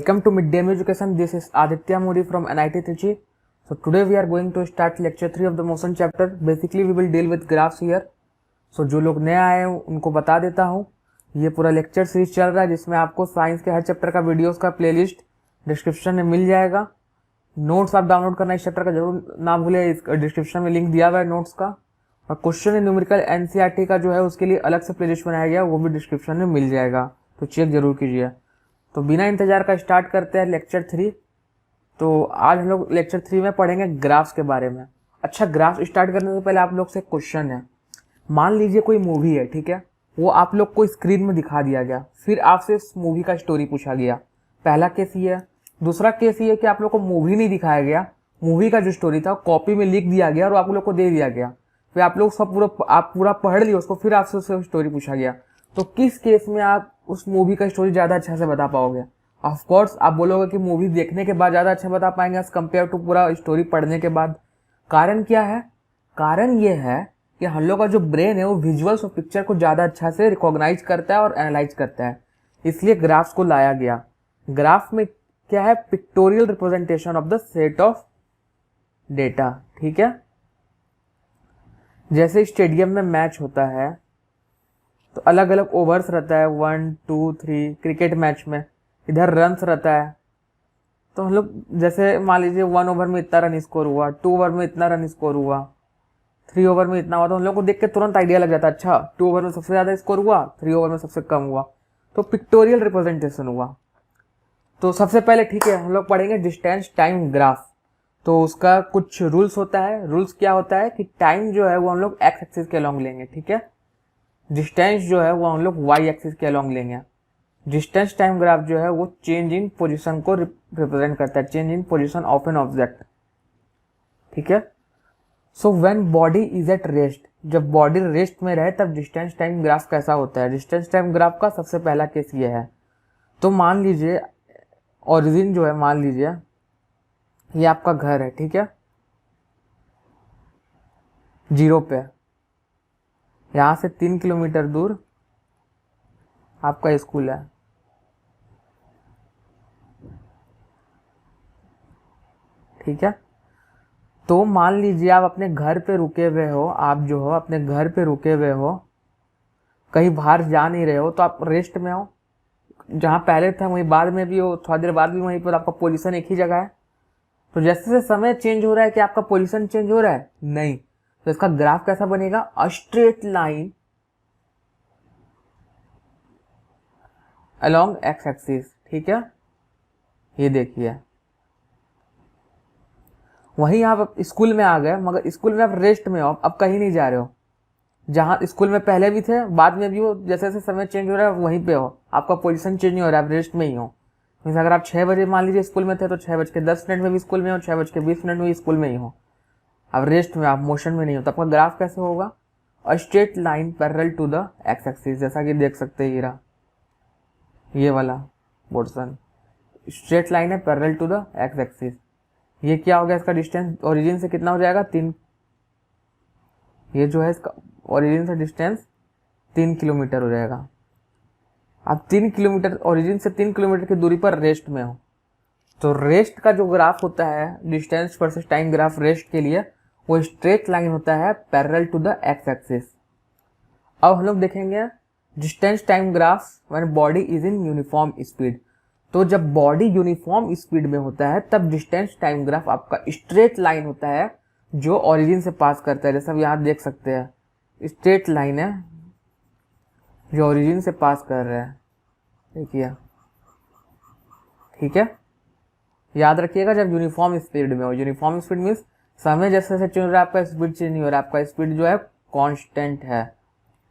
Welcome to Midday Education. This is Aditya Modi from NIT Trichy. So today we are going to start lecture 3 of the motion chapter. Basically we will deal with graphs here. So जो लोग नए आए हैं उनको बता देता हूँ, ये पूरा लेक्चर सीरीज चल रहा है जिसमें आपको साइंस के हर चैप्टर का वीडियोस का प्लेलिस्ट डिस्क्रिप्शन में मिल जाएगा। नोट्स आप डाउनलोड करना इस चैप्टर का जरूर ना भूले, इस डिस्क्रिप्शन में लिंक दिया हुआ है नोट्स का। और क्वेश्चन न्यूमेरिकल एनसीईआरटी का जो है उसके लिए अलग से प्लेलिस्ट बनाया गया, वो भी डिस्क्रिप्शन में मिल जाएगा, तो चेक जरूर कीजिए। तो बिना इंतजार का स्टार्ट करते हैं लेक्चर 3। तो आज हम लोग लेक्चर 3 में पढ़ेंगे ग्राफ्स के बारे में। अच्छा, ग्राफ स्टार्ट करने से पहले आप लोग से क्वेश्चन है, मान लीजिए कोई मूवी है, ठीक है, वो आप लोग को स्क्रीन में दिखा दिया गया, फिर आपसे इस मूवी का स्टोरी पूछा गया। पहला केस ये है। दूसरा केस ये है कि आप लोग को मूवी नहीं दिखाया गया, मूवी का जो स्टोरी था कॉपी में लिख दिया गया और आप लोग को दे दिया गया, फिर आप लोग आप पूरा पढ़ लिया उसको, फिर आपसे उससे स्टोरी पूछा गया। तो किस केस में आप उस मूवी का स्टोरी ज्यादा अच्छा से बता पाओगे? ऑफ कोर्स आप बोलोगे कि मूवी देखने के बाद ज्यादा अच्छा बता पाएंगे एज कम्पेयर टू पूरा स्टोरी पढ़ने के बाद। कारण क्या है? कारण ये है कि हम लोग का जो ब्रेन है वो विजुअल्स और पिक्चर को ज्यादा अच्छा से रिकॉग्नाइज करता है और एनालाइज करता है, इसलिए ग्राफ्स को लाया गया। ग्राफ में क्या है? Pictorial representation of the set of data, ठीक है। जैसे स्टेडियम में मैच होता है तो अलग अलग ओवर्स रहता है, 1 2 3। क्रिकेट मैच में इधर रन्स रहता है, तो हम लोग जैसे मान लीजिए 1 ओवर में इतना रन स्कोर हुआ, 2 ओवर में इतना रन स्कोर हुआ, 3 ओवर में इतना हुआ, तो हम लोग को देख के तुरंत आइडिया लग जाता है, अच्छा 2 ओवर में सबसे ज्यादा स्कोर हुआ, 3 ओवर में सबसे कम हुआ, तो पिक्टोरियल रिप्रेजेंटेशन हुआ। तो सबसे पहले ठीक है हम लोग पढ़ेंगे डिस्टेंस टाइम ग्राफ। तो उसका कुछ रूल्स होता है। रूल्स क्या होता है कि टाइम जो है वो हम लोग एक्स एक्सिस के अलॉन्ग लेंगे, ठीक है। डिस्टेंस जो है वो हम लोग वाई एक्सिस के अलॉन्ग लेंगे। डिस्टेंस टाइम ग्राफ जो है वो चेंज इन पोजीशन को रिप्रेजेंट करता है, change in position of an object, ठीक है। So when body is at rest, जब बॉडी रेस्ट में रहे तब डिस्टेंस टाइम ग्राफ कैसा होता है? डिस्टेंस टाइम ग्राफ का सबसे पहला केस ये है। तो मान लीजिए ओरिजिन जो है, मान लीजिए ये आपका घर है, ठीक है, 0 पे। यहां से 3 किलोमीटर दूर आपका स्कूल है, ठीक है। तो मान लीजिए आप अपने घर पे रुके हुए हो, आप जो हो अपने घर पे रुके हुए हो, कहीं बाहर जा नहीं रहे हो, तो आप रेस्ट में हो, जहां पहले था वहीं बाद में भी हो, थोड़ा देर बाद भी वहीं पर, आपका पोजीशन एक ही जगह है। तो जैसे जैसे समय चेंज हो रहा है कि आपका पोजीशन चेंज हो रहा है? नहीं। तो इसका ग्राफ कैसा बनेगा? अ straight line along x axis, ठीक है। ये देखिए, वहीं आप स्कूल में आ गए, मगर स्कूल में आप रेस्ट में हो, अब कहीं नहीं जा रहे हो। जहां स्कूल में पहले भी थे बाद में भी हो, जैसे जैसे समय चेंज हो रहा है वहीं पे हो, आपका पोजीशन चेंज नहीं हो रहा है, आप रेस्ट में ही हो। मीन्स अगर आप 6 बजे मान लीजिए स्कूल में थे तो 6:10 में भी स्कूल में हो, 6:20 में भी स्कूल में ही हो, आप रेस्ट में, आप मोशन में नहीं हो। तो आपका ग्राफ कैसे होगा? A straight line parallel to the X axis, जैसा कि देख सकते हैं हीरा, ये वाला पोर्शन स्ट्रेट लाइन है parallel to the X axis. ये क्या हो गया? इसका डिस्टेंस ओरिजिन से कितना हो जाएगा? 3। ये जो है इसका ओरिजिन से डिस्टेंस 3 किलोमीटर हो जाएगा। आप 3 किलोमीटर, ओरिजिन से 3 किलोमीटर की दूरी पर रेस्ट में हो। तो रेस्ट का जो ग्राफ होता है, distance versus time graph rest के लिए, वो स्ट्रेट लाइन होता है parallel to the X axis. अब हम लोग देखेंगे distance time graph when body is in uniform speed. तो जब बॉडी यूनिफॉर्म स्पीड में होता है तब डिस्टेंस टाइम ग्राफ आपका स्ट्रेट लाइन होता है जो ओरिजिन से पास करता है। जैसा आप यहाँ देख सकते हैं, स्ट्रेट लाइन है जो ओरिजिन से पास कर रहा है, देखिए, ठीक है। याद रखिएगा जब यूनिफॉर्म स्पीड में हो, यूनिफॉर्म स्पीड मीन्स समय जैसे जैसे चेंज हो रहा है आपका स्पीड चेंज नहीं हो रहा है, आपका स्पीड जो है कांस्टेंट है,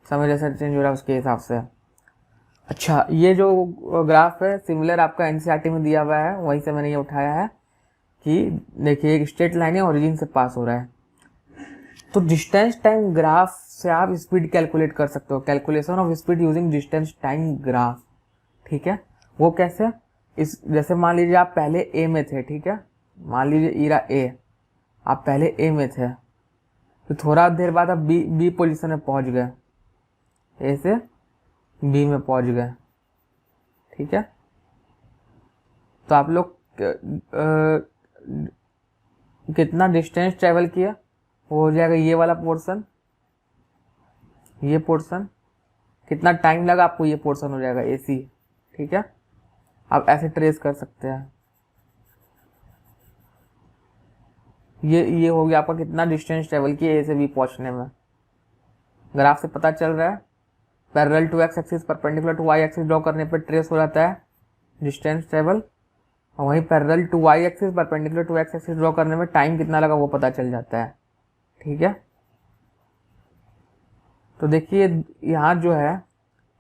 समय जैसा चेंज हो रहा है उसके हिसाब से। अच्छा, ये जो ग्राफ है सिमिलर आपका एनसीईआरटी में दिया हुआ है, वहीं से मैंने ये उठाया है कि देखिए एक स्ट्रेट लाइन है, ओरिजिन से पास हो रहा है। तो डिस्टेंस टाइम ग्राफ से आप स्पीड कैलकुलेट कर सकते हो, calculation of speed using distance time graph, ठीक है। वो कैसे? इस जैसे मान लीजिए आप पहले ए में थे, ठीक है, मान लीजिए ईरा ए, आप पहले ए में थे, तो थोड़ा देर बाद आप बी पोजीशन में पहुंच गए, ए से बी में पहुंच गए, ठीक है। तो आप लोग कितना डिस्टेंस ट्रेवल किया वो हो जाएगा ये वाला पोर्शन, ये पोर्शन कितना टाइम लगा आपको, ये पोर्शन हो जाएगा AC। ठीक है, आप ऐसे ट्रेस कर सकते हैं। ये हो गया आपका कितना डिस्टेंस ट्रेवल किया A से B पहुंचने में। ग्राफ से पता चल रहा है, parallel to X axis perpendicular to Y axis draw करने पर ट्रेस हो जाता है डिस्टेंस ट्रेवल, और वहीं parallel to Y axis perpendicular to X axis draw करने में टाइम कितना लगा वो पता चल जाता है। ठीक है, तो देखिए यहाँ जो है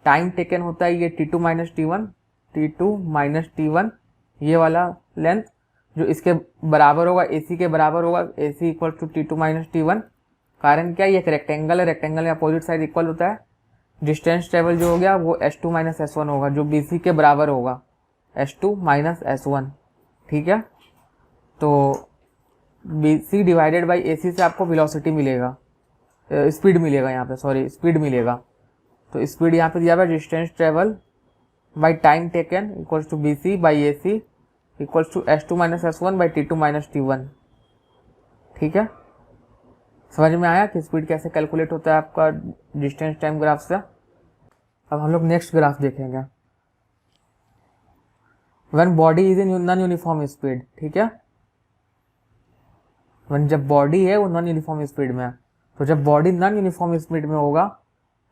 टाइम टेकन होता है ये T2 minus T1, T2 minus T1, ये वाला लेंथ जो इसके बराबर होगा, AC के बराबर होगा, AC equal to T2 minus T1। कारण क्या, ये एक रेक्टेंगल है, रेक्टेंगल में अपोजिट साइड इक्वल होता है। डिस्टेंस ट्रेवल जो हो गया वो S2 माइनस S1 होगा, जो BC के बराबर होगा, S2 माइनस S1। ठीक है, तो BC डिवाइडेड बाई AC से आपको वेलोसिटी मिलेगा, स्पीड मिलेगा, यहाँ पे सॉरी स्पीड मिलेगा। तो स्पीड यहाँ पे दिया हुआ है distance travel by time taken equals to BC by AC equals to S2 minus S1 by T2 minus T1। ठीक है, समझ में आया कि स्पीड कैसे कैलकुलेट होता है आपका डिस्टेंस टाइम ग्राफ से। अब हम लोग नेक्स्ट ग्राफ देखेंगे, when body is in non uniform speed. ठीक है, व्हेन जब बॉडी है वो नॉन यूनिफॉर्म स्पीड में है, तो जब बॉडी नॉन यूनिफॉर्म स्पीड में होगा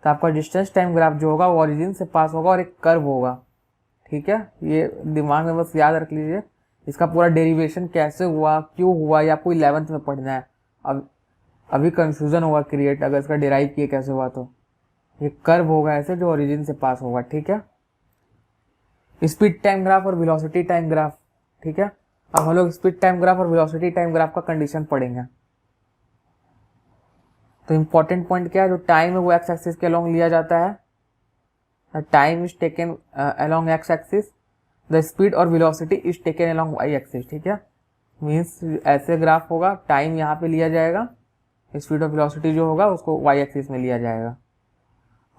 तो आपका डिस्टेंस टाइम ग्राफ जो होगा वो ओरिजिन से पास होगा और एक कर्व होगा। ठीक है, ये दिमाग में बस याद रख लीजिए, इसका पूरा डेरिवेशन कैसे हुआ, क्यों हुआ, ये आपको 11th में पढ़ना है। अब अभी कंफ्यूजन होगा क्रिएट, अगर इसका डिराइव किए कैसे हुआ, तो ये कर्व होगा ऐसे जो ओरिजिन से पास होगा। ठीक है, स्पीड टाइम ग्राफ और वेलोसिटी टाइम ग्राफ। ठीक है, अब हम लोग स्पीड टाइम ग्राफ और वेलोसिटी टाइम ग्राफ का कंडीशन पढ़ेंगे। तो इंपॉर्टेंट पॉइंट क्या है, जो टाइम है वो एक्स एक्सिस के अलोंग लिया जाता है, time is taken along x axis, the speed और velocity is taken along y axis. ठीक है, मीन्स ऐसे ग्राफ होगा, टाइम यहाँ पे लिया जाएगा, स्पीड और वेलोसिटी जो होगा उसको वाई एक्सिस में लिया जाएगा।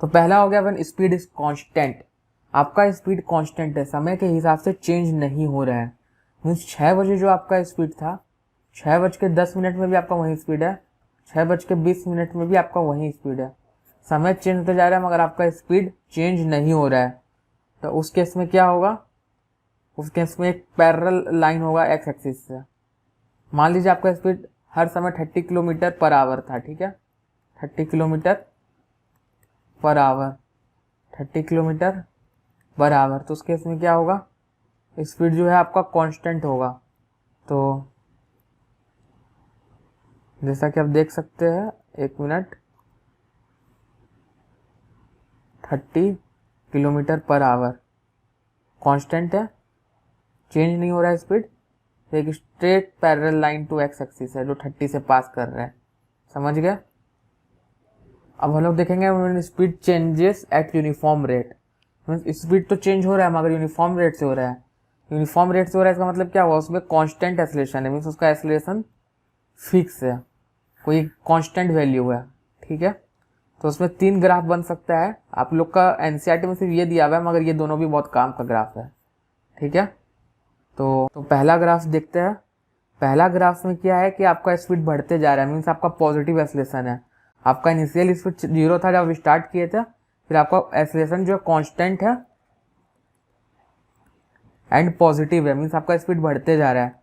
तो पहला हो गया व्हेन स्पीड इज कांस्टेंट, आपका स्पीड कांस्टेंट है, समय के हिसाब से चेंज नहीं हो रहा है। मीन्स 6 बजे जो आपका स्पीड था, 6:10 में भी आपका वही स्पीड है, 6:20 में भी आपका वही स्पीड है। समय चेंज होता जा रहा है मगर आपका स्पीड चेंज नहीं हो रहा है। तो उस केस में क्या होगा, उस केस में एक पैरेलल लाइन होगा एक्स एक्सिस से। मान लीजिए आपका स्पीड हर समय 30 किलोमीटर पर आवर था। ठीक है, 30 kilometer per our, 30 kilometer per our. तो उस केस में क्या होगा, स्पीड जो है आपका कांस्टेंट होगा। तो जैसा कि आप देख सकते हैं, एक minute, 30 kilometer per hour constant है, चेंज नहीं हो रहा है स्पीड। एक straight parallel line to X axis है जो 30 से पास कर रहा है। समझ गए। अब हम लोग देखेंगे speed changes at uniform rate. Speed तो चेंज हो रहा है मगर यूनिफॉर्म रेट से हो रहा है। यूनिफॉर्म रेट से हो रहा है इसका मतलब क्या हुआ, उसमें कांस्टेंट एक्सेलरेशन है, मीन्स उसका एक्सेलरेशन फिक्स है, कोई कांस्टेंट वैल्यू है। ठीक है, तो उसमें 3 ग्राफ बन सकता है। आप लोग का एनसीईआरटी में सिर्फ ये दिया हुआ है मगर ये दोनों भी बहुत काम का ग्राफ है। ठीक है, तो पहला ग्राफ देखते हैं। पहला ग्राफ में क्या है कि आपका स्पीड बढ़ते जा रहा है, मीन्स आपका पॉजिटिव एक्सेलरेशन है। आपका इनिशियल स्पीड 0 था जब स्टार्ट किए थे, फिर आपका एक्सेलरेशन जो है कांस्टेंट है एंड पॉजिटिव है, मीन्स आपका स्पीड बढ़ते जा रहा है।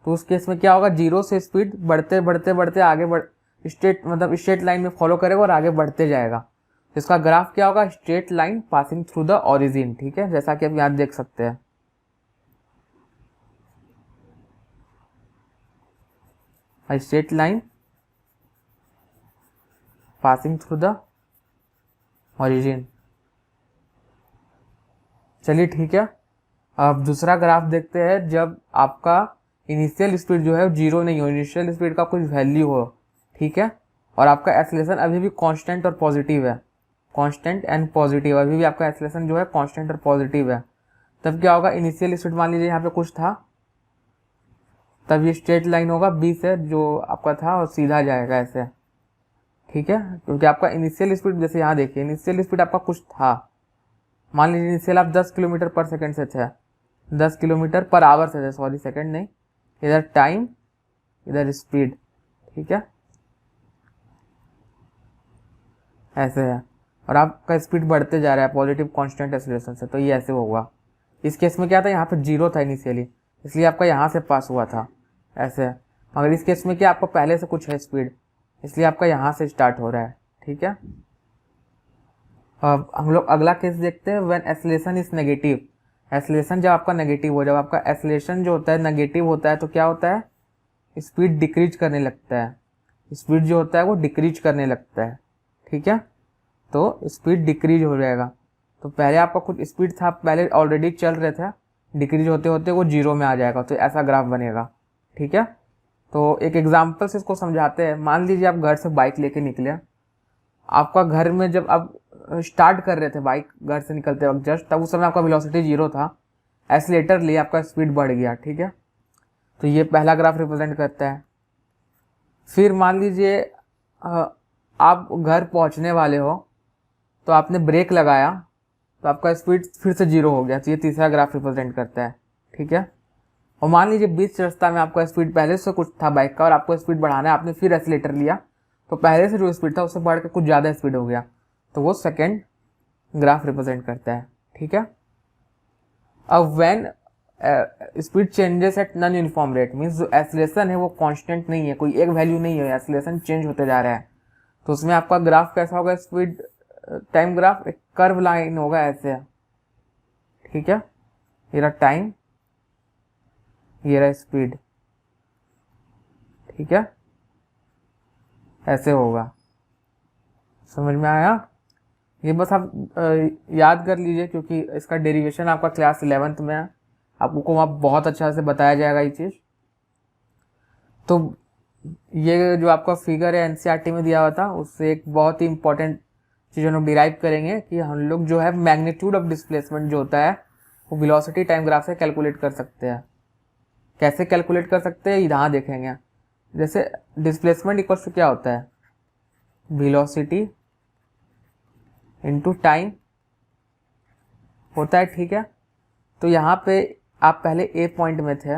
तो उस केस में क्या होगा, 0 से स्पीड बढ़ते बढ़ते बढ़ते आगे स्ट्रेट लाइन में फॉलो करेगा और आगे बढ़ते जाएगा। तो इसका ग्राफ क्या होगा, straight line passing through the origin. ठीक है, जैसा कि आप यहाँ देख सकते हैं, straight line passing through the origin. चलिए ठीक है, अब दूसरा ग्राफ देखते हैं। जब आपका इनिशियल स्पीड जो है 0 नहीं हो, इनिशियल स्पीड का कुछ वैल्यू हो, ठीक है, और आपका एक्सेलरेशन अभी भी कांस्टेंट और पॉजिटिव है, कांस्टेंट एंड पॉजिटिव, अभी भी आपका एक्सेलरेशन जो है कांस्टेंट और पॉजिटिव है, तब क्या होगा, इनिशियल स्पीड मान लीजिए यहाँ पे कुछ था, तब ये स्ट्रेट लाइन होगा बी से जो आपका था और सीधा जाएगा ऐसे। ठीक है, क्योंकि आपका इनिशियल स्पीड, जैसे यहाँ देखिए, इनिशियल स्पीड आपका कुछ था, मान लीजिए इनिशियल आप 10 किलोमीटर पर सेकंड से थे, 10 किलोमीटर पर आवर से, सॉरी सेकंड नहीं, इधर टाइम इधर स्पीड, ठीक है, ऐसे है। और आपका स्पीड बढ़ते जा रहा है पॉजिटिव कांस्टेंट एक्सीलरेशन से, तो ये ऐसे होगा। इस केस में क्या था, यहाँ पे 0 था इनिशियली, इसलिए आपका यहाँ से पास हुआ था ऐसे। मगर इस केस में क्या, आपको पहले से कुछ है स्पीड, इसलिए आपका यहाँ से स्टार्ट हो रहा है, ठीक है। अब हम लोग अगला केस देखते हैं, when acceleration is negative. Acceleration जब आपका नेगेटिव हो, जब आपका एक्सीलरेशन जो होता है नेगेटिव होता है, तो क्या होता है, स्पीड डिक्रीज करने लगता है। स्पीड जो होता है वो डिक्रीज करने लगता है, ठीक है। तो स्पीड डिक्रीज हो जाएगा। तो पहले आपका कुछ स्पीड था, पहले ऑलरेडी चल रहे थे, डिक्रीज होते होते वो 0 में आ जाएगा, तो ऐसा ग्राफ बनेगा, ठीक है। तो एक एग्जाम्पल से इसको समझाते हैं। मान लीजिए आप घर से बाइक लेके निकले, आपका घर में जब आप स्टार्ट कर रहे थे बाइक घर से निकलते वक्त जस्ट, तब उस समय आपका वेलोसिटी 0 था, एक्सीलेटर लिए आपका स्पीड बढ़ गया, ठीक है। तो ये पहला ग्राफ रिप्रेजेंट करता है। फिर मान लीजिए आप घर पहुंचने वाले हो, तो आपने ब्रेक लगाया, तो आपका स्पीड फिर से 0 हो गया, तो ये तीसरा ग्राफ रिप्रेजेंट करता है, ठीक है। और मान लीजिए बीच रास्ता में आपका स्पीड पहले से कुछ था बाइक का और आपको स्पीड बढ़ाना है, आपने फिर एक्सीलेटर लिया, तो पहले से जो स्पीड था उससे बढ़ के कुछ ज़्यादा स्पीड हो गया, तो वो सेकेंड ग्राफ रिप्रेजेंट करता है, ठीक है। अब when speed changes at non uniform rate, means जो एक्सीलरेशन है वो कांस्टेंट नहीं है, कोई एक वैल्यू नहीं है, एक्सीलरेशन चेंज होते जा रहा है, तो उसमें आपका ग्राफ कैसा होगा, स्पीड टाइम ग्राफ एक कर्व लाइन होगा ऐसे, ठीक है। ये रहा टाइम, ये रहा स्पीड, ठीक है, ऐसे होगा। समझ में आया? ये बस आप याद कर लीजिए, क्योंकि इसका डेरिवेशन आपका क्लास 11th में है, आपको वहाँ बहुत अच्छा से बताया जाएगा ये चीज़। तो ये जो आपका फिगर है एनसीईआरटी में दिया हुआ था, उससे एक बहुत ही इंपॉर्टेंट चीज़ हम लोग डिराइव करेंगे कि हम लोग जो है मैग्नीट्यूड ऑफ डिस्प्लेसमेंट जो होता है वो वेलोसिटी टाइम ग्राफ से कैलकुलेट कर सकते हैं। कैसे कैलकुलेट कर सकते हैं यहाँ देखेंगे। जैसे डिस्प्लेसमेंट इक्वल्स टू क्या होता है, वेलोसिटी इनटू टाइम होता है, ठीक है। तो यहाँ पे आप पहले ए पॉइंट में थे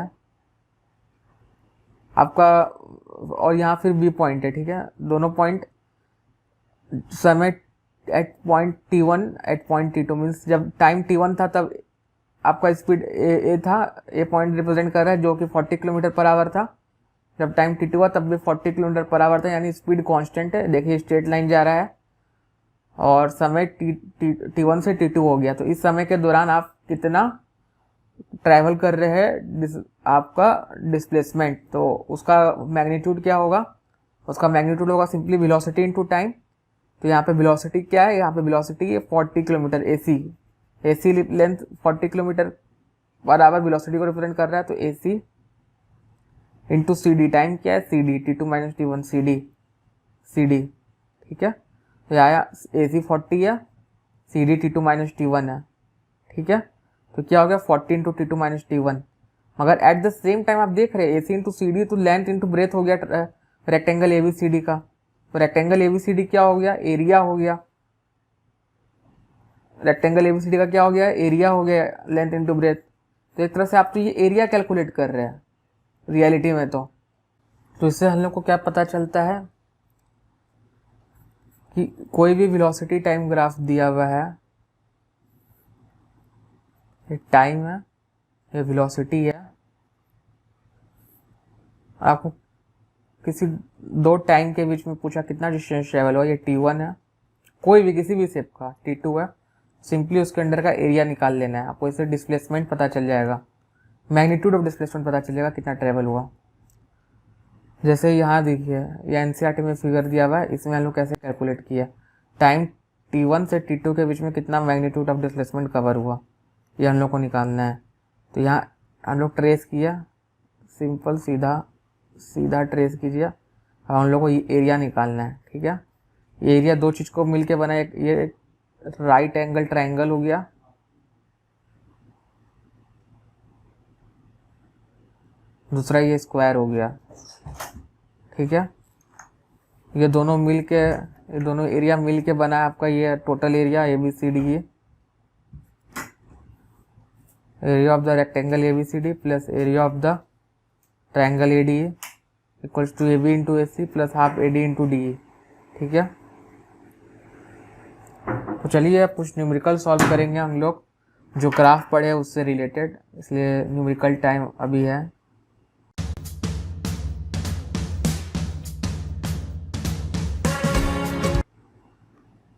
आपका, और यहाँ फिर बी पॉइंट है, ठीक है। दोनों पॉइंट समय at point T1 at point T2, means जब टाइम T1 था तब आपका स्पीड ए था, ए पॉइंट रिप्रेजेंट कर रहा है जो कि 40 किलोमीटर पर आवर था। जब टाइम T2 हुआ तब भी 40 किलोमीटर पर आवर था, यानी स्पीड कांस्टेंट है। देखिए स्ट्रेट लाइन जा रहा है और समय T1 से T2 हो गया, तो इस समय के दौरान आप कितना ट्रैवल कर रहे हैं आपका डिस्प्लेसमेंट, तो उसका मैग्नीट्यूड क्या होगा, उसका मैग्नीट्यूड होगा सिंपली वेलोसिटी इनटू टाइम। तो यहाँ पे वेलोसिटी क्या है, यहाँ पे वेलोसिटी है 40 kilometer, AC length 40 kilometer per hour velocity को रिप्रेजेंट कर रहा है, तो AC into C D, time क्या है C D, T2 minus T1 C D, ठीक है। तो आया एसी 40 है, C D T2 minus T1 है, ठीक है। तो क्या हो गया 40 इंटू T2 माइनस T1। मगर एट द सेम टाइम आप देख रहे हैं एसी इंटू सी डी, तो लेंथ इंटू ब्रेथ हो गया रेक्टेंगल ABCD का। तो रेक्टेंगल ABCD क्या हो गया, एरिया हो गया। रेक्टेंगल ABCD का क्या हो गया, एरिया हो गया, लेंथ इंटू ब्रेथ। तो एक तरह से आप तो ये एरिया कैलकुलेट कर रहे हैं रियलिटी में। तो इससे हम लोग को क्या पता चलता है कि कोई भी वेलोसिटी टाइम ग्राफ दिया हुआ है, ये टाइम है, ये वेलोसिटी है, आपको किसी दो टाइम के बीच में पूछा कितना डिस्टेंस ट्रेवल हुआ, ये T1 है, कोई भी किसी भी शेप का T2 है, सिंपली उसके अंदर का एरिया निकाल लेना है आपको। इससे डिस्प्लेसमेंट पता चल जाएगा, मैग्नीट्यूड ऑफ डिस्प्लेसमेंट पता चल जाएगा कितना ट्रेवल हुआ। जैसे यहाँ देखिए ये एनसीईआरटी में फिगर दिया हुआ है, इसमें हम लोग कैसे कैलकुलेट किया, टाइम T1 से T2 के बीच में कितना मैग्नीट्यूड ऑफ डिस्प्लेसमेंट कवर हुआ, ये हम लोग को निकालना है। तो यहाँ हम लोग ट्रेस किया, सिंपल सीधा ट्रेस कीजिए। अब हम लोग को ये एरिया निकालना है, ठीक है। ये एरिया दो चीज़ को मिलके बना, ये राइट एंगल ट्रायंगल हो गया, दूसरा ये स्क्वायर हो गया, ठीक है। ये दोनों एरिया मिल के बना है आपका ये total area ABCD। Area of the rectangle ABCD plus area of the triangle ADA equals to AB into AC plus half AD into DE। ठीक है, तो चलिए अब कुछ न्यूमेरिकल सॉल्व करेंगे हम लोग जो ग्राफ पढ़े उससे रिलेटेड, इसलिए न्यूमेरिकल टाइम अभी है।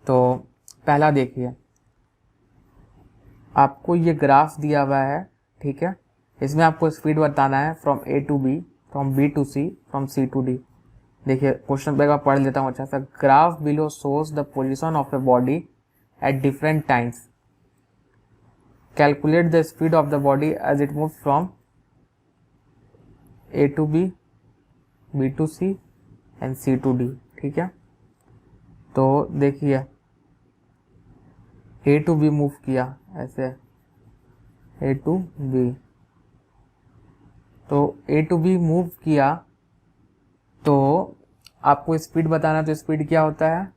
तो पहला देखिए, आपको ये ग्राफ दिया हुआ है, ठीक है, इसमें आपको स्पीड बताना है from A to B, from B to C, from C to D। देखिए क्वेश्चन बैग पढ़ लेता हूँ अच्छा सा। Graph below shows the position of a body at different times, calculate the speed of the body as it move from A to B, B to C and C to D। ठीक है, तो देखिए A to B move किया ऐसे, A to B, तो A to B move किया तो आपको स्पीड बताना, तो स्पीड क्या होता है?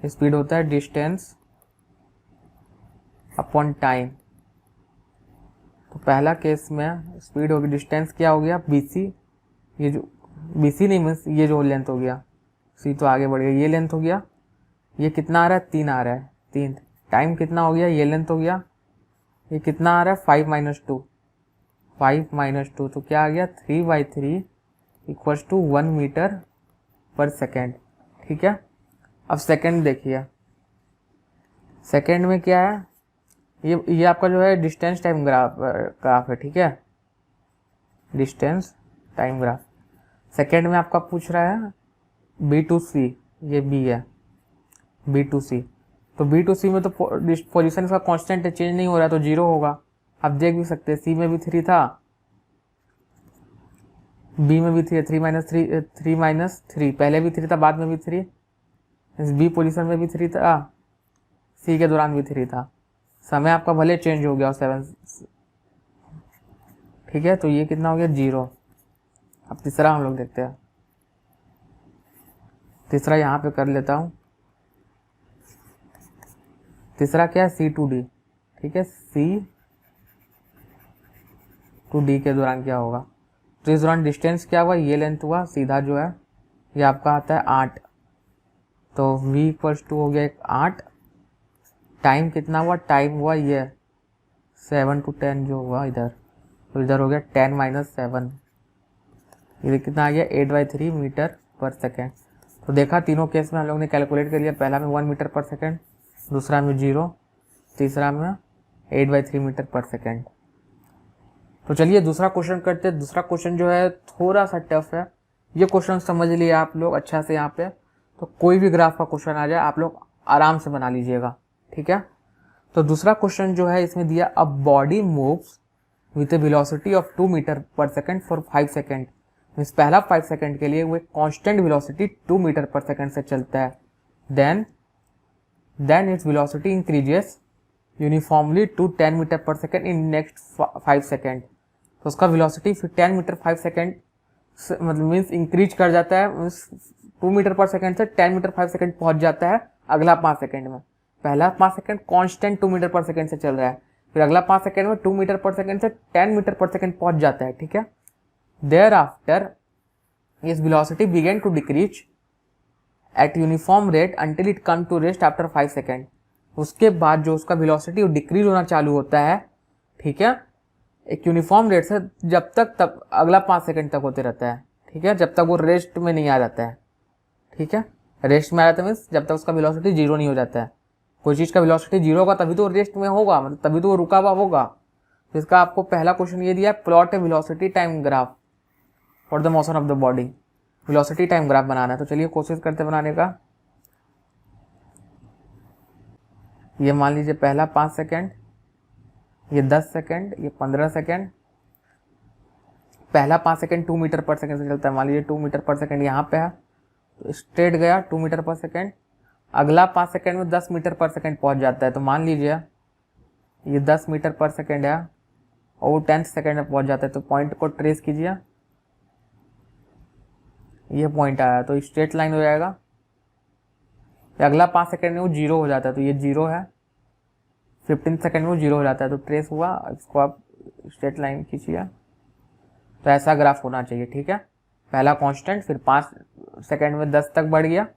स्पीड होता है डिस्टेंस अपॉन टाइम। तो पहला केस में स्पीड होगी, डिस्टेंस क्या हो गया BC, ये जो BC नहीं मीन्स ये जो लेंथ हो गया, C तो आगे बढ़ गया, ये लेंथ हो गया, ये कितना आ रहा है 3 आ रहा है 3। टाइम कितना हो गया, ये लेंथ हो गया, ये कितना आ रहा है 5 माइनस 2, 5 माइनस 2, तो क्या आ गया 3/3 equals to 1 metre per second. ठीक है, अब सेकेंड देखिए, सेकेंड में क्या है, ये आपका जो है डिस्टेंस टाइम ग्राफ है। ठीक है, डिस्टेंस टाइम ग्राफ। सेकेंड में आपका पूछ रहा है B टू C, ये B है, B टू C, तो B टू C में तो पोजीशन का कांस्टेंट है, चेंज नहीं हो रहा है, तो 0 होगा। आप देख भी सकते हैं C में भी 3 था, B में भी 3 है, 3 माइनस 3, पहले भी 3 था, बाद में भी 3, B पोजीशन में भी 3 था, C के दौरान भी 3 था। समय आपका भले चेंज हो गया 7। ठीक है, तो ये कितना हो गया 0। अब तीसरा हम लोग देखते हैं, तीसरा यहाँ पे कर लेता हूँ। तीसरा क्या है C टू D। ठीक है, C टू D के दौरान क्या होगा, तो इस दौरान डिस्टेंस क्या हुआ, ये लेंथ हुआ, सीधा जो है ये आपका आता है 8, तो V इक्वल्स टू हो गया 8। टाइम कितना हुआ, टाइम हुआ ये 7 to 10 जो हुआ इधर, तो इधर हो गया 10 माइनस 7, ये कितना आ गया 8/3 मीटर पर सेकेंड। तो देखा तीनों केस में हम लोग ने कैलकुलेट कर लिया, पहला में 1 मीटर पर सेकेंड, दूसरा में 0, तीसरा में 8/3 मीटर पर सेकेंड। तो चलिए दूसरा क्वेश्चन करते हैं। दूसरा क्वेश्चन जो है थोड़ा सा टफ है, ये क्वेश्चन समझ लिए आप लोग अच्छा से यहाँ पे, तो कोई भी ग्राफ का क्वेश्चन आ जाए आप लोग आराम से बना लीजिएगा। ठीक है, तो दूसरा क्वेश्चन जो है इसमें दिया, a body moves with a velocity of 2 meter per second for 5 second. मीन्स पहला 5 सेकेंड के लिए वो एक constant velocity 2 meter per second से चलता है, then its velocity increases uniformly to 10 meter per second in next 5 second. तो उसका वेलोसिटी फिर 10 मीटर 5 सेकेंड मतलब मीन्स इंक्रीज कर जाता है, मीन्स 2 मीटर पर सेकेंड से 10 मीटर 5 सेकेंड पहुंच जाता है अगला 5 सेकेंड में। पहला 5 second constant 2 meter per second से चल रहा है, फिर अगला 5 सेकेंड में 2 मीटर पर सेकेंड से 10 मीटर पर सेकेंड पहुंच जाता है। ठीक है, thereafter its velocity begin to decrease at uniform rate until it come to rest after 5 second. उसके बाद जो उसका वेलोसिटी वो डिक्रीज होना चालू होता है, ठीक है, एक यूनिफॉर्म रेट से जब तक तब अगला 5 सेकेंड तक होते रहता है। ठीक है, जब तक वो रेस्ट में नहीं आ जाता है। ठीक है, रेस्ट में आ जाता है मीन्स जब तक उसका वेलोसिटी 0 नहीं हो जाता है। कोई चीज़ का वेलोसिटी 0 होगा तभी तो रेस्ट में होगा, मतलब तभी तो वो रुका हुआ होगा। तो इसका आपको पहला क्वेश्चन ये दिया है, plot a velocity time graph for the motion of the body. Velocity time graph बनाना है, तो चलिए कोशिश करते बनाने का। ये मान लीजिए पहला 5 सेकेंड, ये 10 सेकेंड, ये 15 सेकेंड। पहला 5 सेकेंड 2 मीटर पर सेकेंड से चलता है, मान लीजिए 2 मीटर पर सेकेंड यहाँ पे है, तो स्ट्रेट गया 2 मीटर पर सेकेंड। अगला 5 सेकेंड में 10 मीटर पर सेकेंड पहुंच जाता है, तो मान लीजिए ये 10 मीटर पर सेकेंड है और वो 10th सेकेंड में पहुंच जाता है। तो पॉइंट को ट्रेस कीजिए, ये पॉइंट आया तो स्ट्रेट लाइन हो जाएगा। अगला 5 सेकेंड में वो 0 हो जाता है, तो ये 0 है। 15 सेकेंड में 0 हो जाता है, तो ट्रेस हुआ, इसको आप स्ट्रेट लाइन खींचिए, तो ऐसा ग्राफ होना चाहिए। ठीक है, पहला कांस्टेंट, फिर 5 सेकेंड में 10 तक बढ़ गया,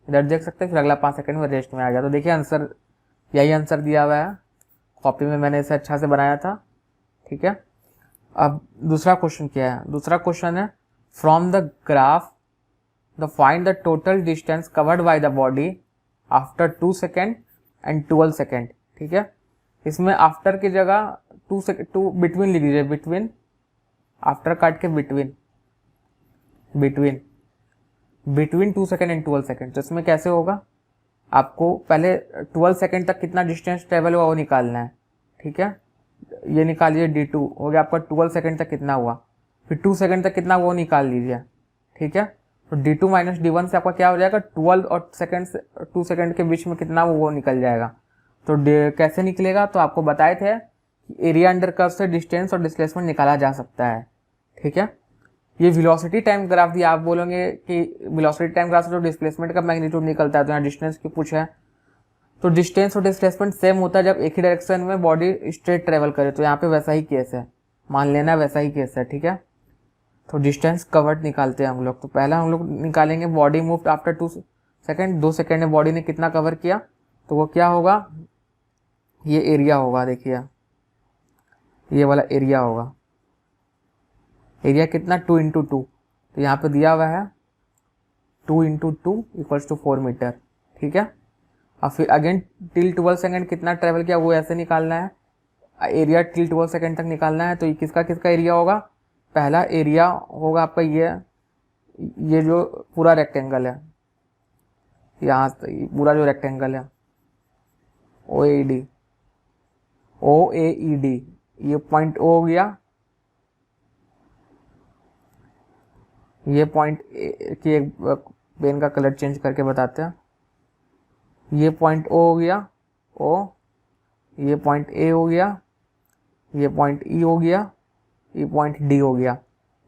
इधर देख सकते हैं, फिर अगला 5 सेकेंड में रेस्ट में आ गया। तो देखिए आंसर, यही आंसर दिया हुआ है, कॉपी में मैंने इसे अच्छा से बनाया था। ठीक है, अब दूसरा क्वेश्चन क्या है? दूसरा क्वेश्चन है from the graph the find the total distance covered by the body after 2 second and 12 second. ठीक है, इसमें आफ्टर की जगह 2 बिटवीन लिख दीजिए, बिटवीन, आफ्टर काट के बिटवीन 2 सेकेंड एंड 12 सेकेंड। तो इसमें कैसे होगा, आपको पहले 12 सेकेंड तक कितना डिस्टेंस ट्रेवल हुआ वो निकालना है। ठीक है, ये निकालिए, D2 हो गया आपका 12 सेकेंड तक कितना हुआ, फिर 2 सेकेंड तक कितना वो निकाल लीजिए। ठीक है, तो D2 माइनस D1 से आपका क्या हो जाएगा, 12 और 2 सेकेंड के बीच में कितना वो निकल जाएगा। तो कैसे निकलेगा, तो आपको बताए थे एरिया अंडर कर्व से डिस्टेंस और डिस्प्लेसमेंट निकाला जा सकता है। ठीक है, ये वेलोसिटी टाइम ग्राफ दिया, आप बोलोगे कि वेलोसिटी टाइम ग्राफ से जो डिस्प्लेसमेंट का मैग्नीट्यूड निकलता है, तो यहाँ डिस्टेंस की पूछा है, तो डिस्टेंस और डिस्प्लेसमेंट सेम होता है जब एक ही डायरेक्शन में बॉडी स्ट्रेट ट्रेवल करे। तो यहाँ पे वैसा ही केस है, मान लेना वैसा ही केस है। ठीक है, तो डिस्टेंस कवर्ड निकालते हैं हम लोग। तो पहला हम लोग निकालेंगे body moved after 2 second, 2 second में बॉडी ने कितना कवर किया, तो वो क्या होगा, ये एरिया होगा। देखिए ये वाला एरिया होगा, एरिया कितना, 2 × 2, तो यहाँ पे दिया हुआ है 2 × 2 = 4 मीटर। ठीक है, और फिर अगेन टिल 12 सेकेंड कितना ट्रेवल किया वो ऐसे निकालना है, एरिया टिल 12 सेकेंड तक निकालना है। तो ये किसका किसका एरिया होगा, पहला एरिया होगा आपका ये जो पूरा रेक्टेंगल है, यहाँ पूरा जो रेक्टेंगल है OAED, ये पॉइंट O हो गया, ये पॉइंट की एक पेन का कलर चेंज करके बताते हैं, ये पॉइंट O हो गया O, ये पॉइंट A हो गया, ये पॉइंट E हो गया, ये पॉइंट D हो गया।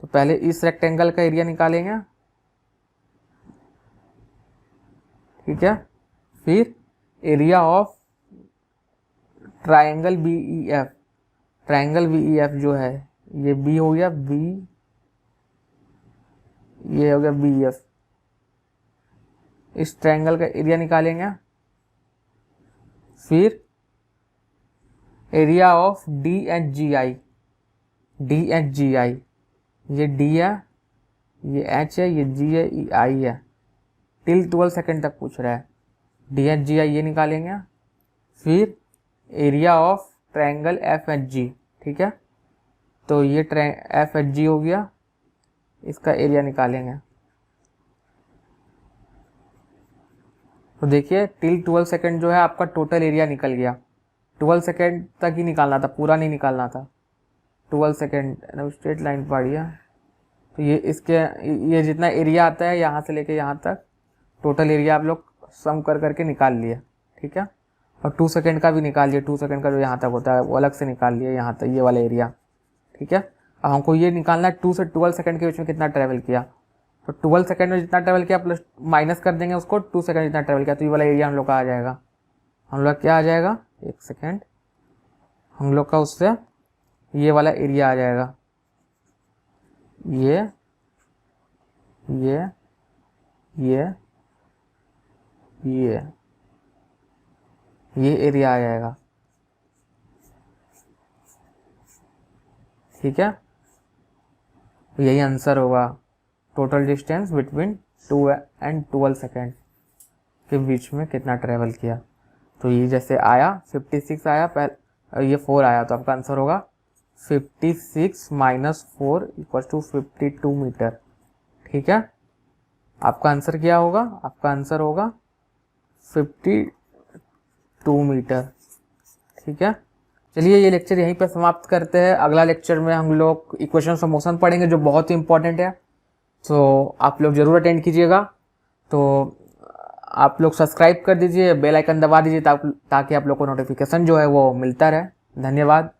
तो पहले इस रेक्टेंगल का एरिया निकालेंगे। ठीक है, फिर area of triangle BEF, triangle BEF जो है ये B हो गया, B, ये हो गया BF, इस ट्रायंगल का एरिया निकालेंगे। फिर एरिया ऑफ DHGI, ये D है, ये H है, ये G है, ये I है, टिल 12 सेकेंड तक पूछ रहा है, DHGI ये निकालेंगे। फिर एरिया ऑफ ट्रायंगल FHG। ठीक है, तो ये FHG हो गया, इसका एरिया निकालेंगे। तो देखिए टिल 12 सेकेंड जो है आपका टोटल एरिया निकल गया, 12 सेकेंड तक ही निकालना था, पूरा नहीं निकालना था। 12 सेकेंड स्ट्रेट लाइन पढ़िए, तो ये जितना एरिया आता है यहाँ से लेके यहाँ तक, टोटल एरिया आप लोग सम कर करके निकाल लिए। ठीक है, और 2 सेकेंड का भी निकाल लिए, 2 सेकेंड का जो यहाँ तक होता है वो अलग से निकाल लिए, यहाँ तक ये वाला एरिया। ठीक है, अब हमको ये निकालना है 2 से 12 सेकेंड के बीच में कितना ट्रेवल किया, तो 12 सेकेंड में जितना ट्रेवल किया प्लस माइनस कर देंगे उसको, 2 सेकेंड जितना ट्रेवल किया, तो ये वाला एरिया हम लोग का आ जाएगा। हम लोग क्या आ जाएगा, एक सेकेंड, हम लोग का उससे ये वाला एरिया आ जाएगा, ये एरिया आ जाएगा। ठीक है, यही आंसर होगा, total distance between 2 and 12 second के बीच में कितना ट्रेवल किया। तो ये जैसे आया 56 आया, ये 4 आया, तो आपका आंसर होगा 56 - 4 = 52 मीटर। ठीक है, आपका आंसर क्या होगा, आपका आंसर होगा 52 मीटर। ठीक है, चलिए ये लेक्चर यहीं पे समाप्त करते हैं। अगला लेक्चर में हम लोग इक्वेशन ऑफ मोशन पढ़ेंगे जो बहुत ही इंपॉर्टेंट है, तो आप लोग जरूर अटेंड कीजिएगा। तो आप लोग सब्सक्राइब कर दीजिए, बेल आइकन दबा दीजिए ताकि आप लोग को नोटिफिकेशन जो है वो मिलता रहे। धन्यवाद।